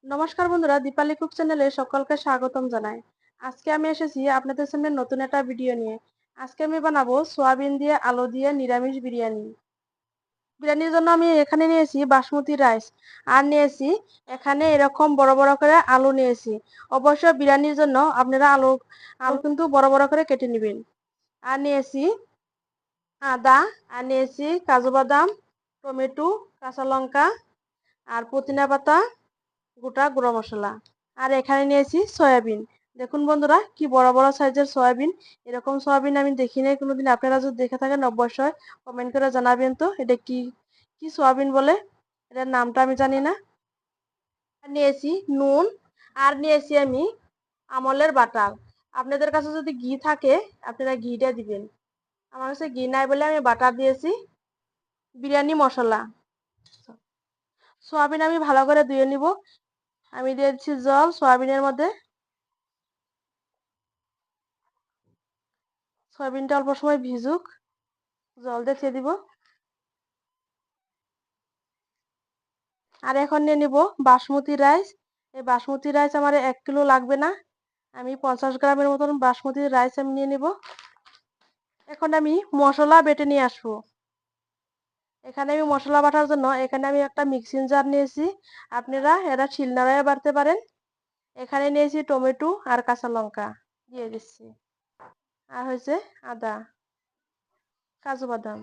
নমস্কার বন্ধুরা, দীপালি কুক চ্যানেলে সকলকে স্বাগতম জানাই। আজকে আমি এসেছি আপনাদের সামনে নতুন একটা ভিডিও নিয়ে। আজকে আমি বানাবো সোয়াবিন দিয়ে আলু দিয়ে নিরামিষ বিরিয়ানি। বিরিয়ানির জন্য আমি এখানে নিয়েছি বাসমতি রাইস, আর নিয়েছি এখানে এরকম বড় বড় করে আলু নিয়েছি। অবশ্য বিরিয়ানির জন্য আপনারা আলু আলু কিন্তু বড় বড় করে কেটে নেবেন। আর নিয়েছি আদা, আর নিয়েছি কাজু বাদাম, টমেটো, কাঁচা লঙ্কা, আর পুদিনা পাতা, গোটা গুঁড়ো মশলা। আর এখানে নিয়েছি সয়াবিন। দেখুন বন্ধুরা, কি বড় বড় সাইজের সয়াবিন। এরকম সয়াবিন আমি দেখি নাই কোনোদিন। আপনারা যদি দেখে থাকেন অবশ্যই কমেন্ট করে জানাবেন তো এটা কি কি সয়াবিন বলে, এটার নামটা আমি জানি না। আর নিয়েছি নুন, আর নিয়েছি আমি আমলের বাটার। আপনাদের কাছে যদি ঘি থাকে আপনারা ঘিটা দিবেন। আমার কাছে ঘি নাই বলে আমি বাটার দিয়েছি। বিরিয়ানি মশলা, সয়াবিন আমি ভালো করে ধুয়ে নিব। আমি দিয়েছি জল সয়াবিনের মধ্যে। সয়াবিনটা অল্প সময় ভিজুক, জল দিয়ে দিব। আর এখন নিয়ে নিব বাসমতি রাইস। এই বাসমতি রাইস আমার 1 কিলো লাগবে না, আমি 50 গ্রামের মতন বাসমতি রাইস আমি নিয়ে নিব। এখন আমি মশলা বেটে নিয়ে আসবো। এখানে আমি মশলা বাটার জন্য এখানে আমি একটা মিক্সিং জার নিয়েছি। আপনারা এরা শিলনোড়ায় বাটতে পারেন। এখানে নিয়েছি টমেটো আর কাঁচা লঙ্কা দিয়ে দিচ্ছি, আর হয়েছে আদা, কাজু বাদাম।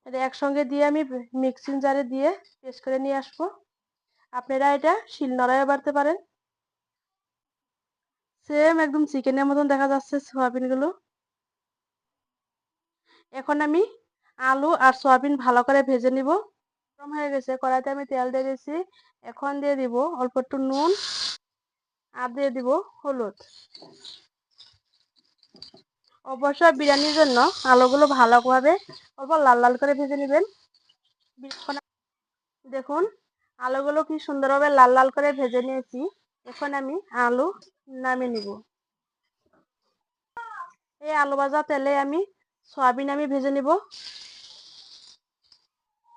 এটা একসঙ্গে দিয়ে আমি মিক্সিং জারে দিয়ে পেস্ট করে নিয়ে আসবো। আপনারা এটা শিলনোড়ায় বাটতে পারেন। সেম একদম চিকেনের মতন দেখা যাচ্ছে সয়াবিন গুলো। এখন আমি আলু আর সয়াবিন ভালো করে ভেজে নিব। গরম হয়ে গেছে, কড়াইতে আমি তেল দিয়ে দিয়েছি। এখন দিয়ে দিব অল্প একটু নুন, আর দিয়ে দিব হলুদ। অবশ্যই বিরিয়ানির জন্য আলুগুলো ভালোভাবে অল্প লাল লাল করে ভেজে নেবেন। দেখুন আলুগুলো কি সুন্দরভাবে লাল লাল করে ভেজে নিয়েছি। এখন আমি আলু নামিয়ে নিব। এই আলু ভাজা তেলে আমি সয়াবিন আমি ভেজে নিব।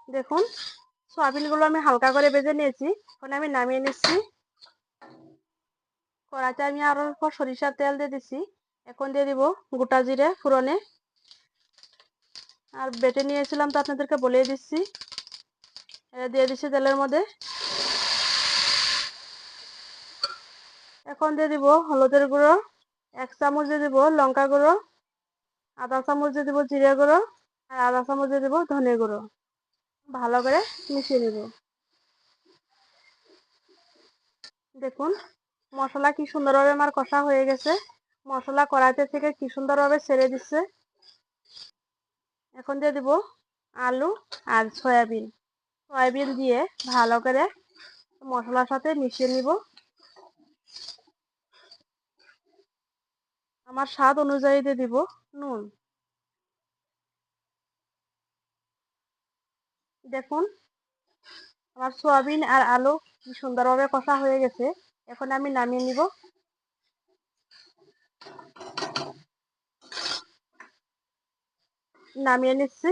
দেখুন সয়াবিনগুলো আমি হালকা করে ভেজে নিয়েছি, এখন আমি নামিয়ে নিচ্ছি। কড়াইতে আমি আরো অল্প সরিষার তেল দিয়ে দিচ্ছি। এখন দিয়ে দিব গোটা জিরে ফোড়নে, আর বেটে নিয়েছিলাম তো আপনাদেরকে বলেই দিচ্ছি। এটা দিয়ে দিচ্ছি তেলের মধ্যে। এখন দিয়ে দিব হলুদের গুঁড়ো, 1 চামচ দিয়ে দিব লঙ্কা গুঁড়ো, আধা চামচ দিয়ে দিব জিরে গুঁড়ো, আর আধা চামচ দিয়ে দিব ধনে গুঁড়ো। ভালো করে মিশিয়ে নিব। দেখুন মশলা কি সুন্দরভাবে আমার কষা হয়ে গেছে। মশলা কড়াইতে থেকে কি সুন্দরভাবে ছেড়ে দিচ্ছে। এখন দিয়ে দিব আলু আর সয়াবিন। সয়াবিন দিয়ে ভালো করে মশলার সাথে মিশিয়ে নিব। আমার স্বাদ অনুযায়ী দিয়ে দিব নুন। দেখুন আমার সয়াবিন আর আলু কি সুন্দরভাবে কষা হয়ে গেছে। এখন আমি নামিয়ে নিব। নামিয়ে নিচ্ছি।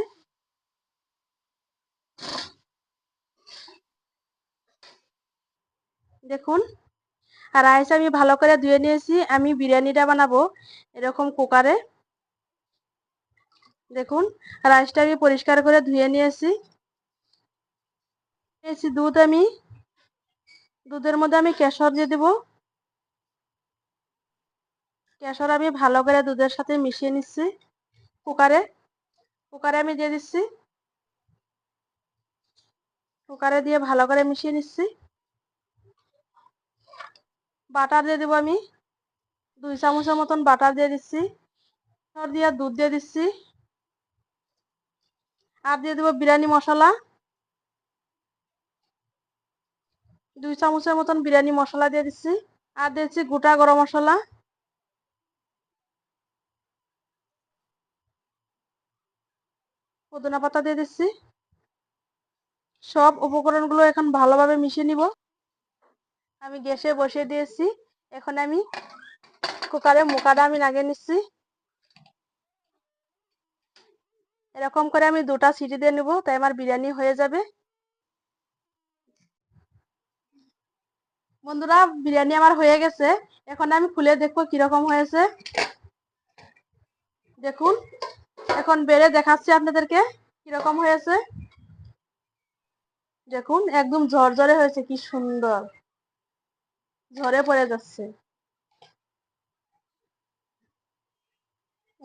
দেখুন আর রাইস আমি ভালো করে ধুয়ে নিয়েছি। আমি বিরিয়ানিটা বানাবো এরকম কুকারে। দেখুন রাইসটা আমি পরিষ্কার করে ধুয়ে নিয়েছি। দুধ, আমি দুধের মধ্যে আমি কেশর দিয়ে দিব। কেশর আমি ভালো করে দুধের সাথে মিশিয়ে নিচ্ছি। কুকারে কুকারে আমি দিয়ে দিচ্ছি। কুকারে দিয়ে ভালো করে মিশিয়ে নিচ্ছি। বাটার দিয়ে দিব আমি 2 চামচের মতন বাটার দিয়ে দিচ্ছি। দিয়ে দুধ দিয়ে দিচ্ছি। আর দিয়ে দেবো বিরিয়ানি মশলা, 2 চামচের মতন বিরিয়ানি মশলা দিয়ে দিচ্ছি। আর দিচ্ছি গোটা গরম মশলা, পুদিনা পাতা দিয়ে দিচ্ছি। সব উপকরণগুলো এখন ভালোভাবে মিশিয়ে নিব। আমি গ্যাসে বসিয়ে দিয়েছি। এখন আমি কুকারে মুখাটা আমি লাগিয়ে নিচ্ছি। এরকম করে আমি 2টা সিটি দিয়ে নেব, তাই আমার বিরিয়ানি হয়ে যাবে। বন্ধুরা, বিরিয়ানি আমার হয়ে গেছে। এখন আমি খুলে দেখবো কিরকম হয়েছে। দেখুন, এখন বেড়ে দেখাচ্ছি আপনাদেরকে কিরকম হয়েছে। দেখুন, একদম ঝরঝরে হয়েছে, কি সুন্দর ঝরে পড়ে যাচ্ছে।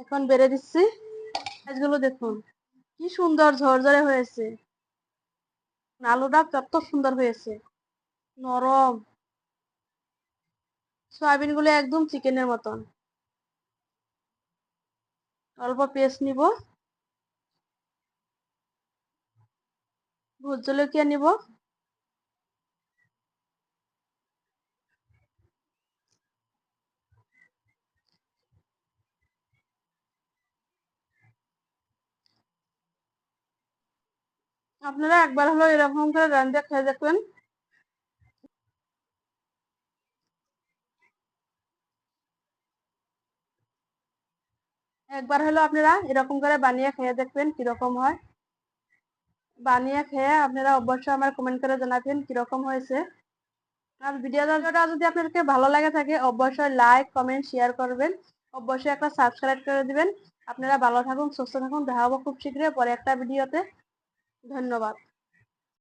এখন বেড়ে দিচ্ছি। মাছগুলো দেখুন কি সুন্দর ঝরঝরে হয়েছে। আলুটা কত সুন্দর হয়েছে, নরম। সয়াবিন গুলো একদম চিকেনের মতন। অল্প পেস্ট নিব, ভোট জলকিয়া নিব, আপনারা একবার হলো এরকম করে রান্না খেয়ে দেখবেন। একবার হলো আপনারা এরকম করে বানিয়ে খেয়ে দেখবেন কিরকম হয়। বানিয়ে খেয়ে আপনারা অবশ্যই আমার কমেন্ট করে জানাবেন কিরকম হয়েছে। আর ভিডিওটা যদি আপনাদেরকে ভালো লাগে থাকে অবশ্যই লাইক কমেন্ট শেয়ার করবেন। অবশ্যই একটা সাবস্ক্রাইব করে দিবেন। আপনারা ভালো থাকুন, সুস্থ থাকুন। দেখা হবো খুব শীঘ্রই পরে একটা ভিডিওতে। ধন্যবাদ।